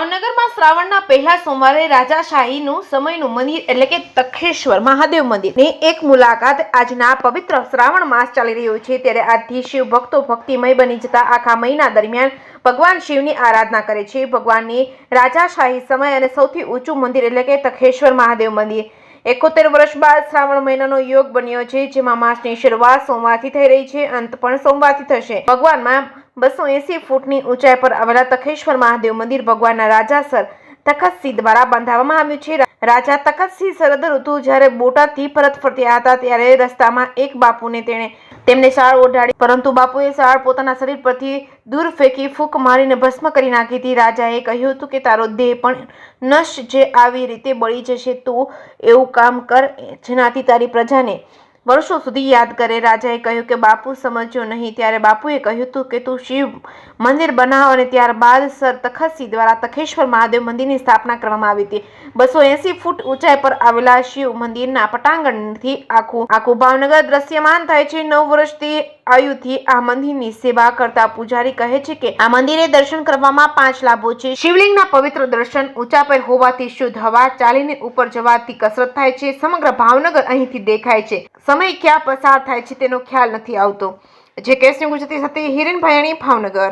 ભાવનગરમાં શ્રાવણના પહેલા સોમવારે રાજાશાહીનું સમયનું મંદિર એટલે કે તખેશ્વર મહાદેવ મંદિરની એક મુલાકાત આજના પવિત્ર શ્રાવણ માસ ચાલી રહ્યો છે ત્યારે આજથી શિવ ભક્તો ભક્તિમય બની જતા આખા મહિના દરમિયાન ભગવાન શિવની આરાધના કરે છે। ભગવાનની રાજાશાહી સમય અને સૌથી ઊંચું મંદિર એટલે કે તખેશ્વર મહાદેવ મંદિર 71 વર્ષ બાદ શ્રાવણ મહિનાનો યોગ બન્યો છે, જેમાં માસની શરૂઆત સોમવારથી થઈ રહી છે, અંત પણ સોમવારથી થશે। ભગવાનમાં 280 ફૂટની ઊંચાઈ પર આવેલા તખેશ્વર મહાદેવ મંદિર ભગવાનના રાજાસર તખતસિંહ દ્વારા બાંધવામાં આવ્યું છે। રાજા તખતસિંહ શરદ ઋતુ જ્યારે બોટાદથી પરત ફર્યા હતા ત્યારે રસ્તામાં એક બાપુને તેમને શાળ ઓઢાડી, પરંતુ બાપુએ શાળ પોતાના શરીર પરથી દૂર ફેંકી ફૂંક મારીને ભસ્મ કરી નાખી હતી। રાજાએ કહ્યું હતું કે તારો દેહ પણ નશ્ટ જે આવી રીતે બળી જશે, તું એવું કામ કર જેનાથી તારી પ્રજાને વર્ષો સુધી યાદ કરે। રાજાએ કહ્યું કે બાપુ સમજ્યો નહીં, ત્યારે બાપુએ કહ્યું હતું કે તું શિવ મંદિર બનાવ અને ત્યારબાદ સર તખતસિંહ દ્વારા તખેશ્વર મહાદેવ મંદિરની સ્થાપના કરવામાં આવી હતી। 280 ફૂટ ઊંચાઈ પર આવેલા શિવ મંદિરના પટાંગણથી આખું ભાવનગર દ્રશ્યમાન થાય છે। 9 વર્ષથી આયુથી આ મંદિરની સેવા કરતા પૂજારી કહે છે કે આ મંદિરે દર્શન કરવામાં 5 લાભો છે। શિવલિંગના પવિત્ર દર્શન, ઊંચા પર હોવાથી શુદ્ધ હવા, ચાલીને ઉપર જવાથી કસરત થાય છે, સમગ્ર ભાવનગર અહીંથી દેખાય છે, સમય ક્યાં પસાર થાય છે તેનો ખ્યાલ નથી આવતો। જે કેસની ગુજરાતી સાથે હિરેન ભાયાણી, ભાવનગર।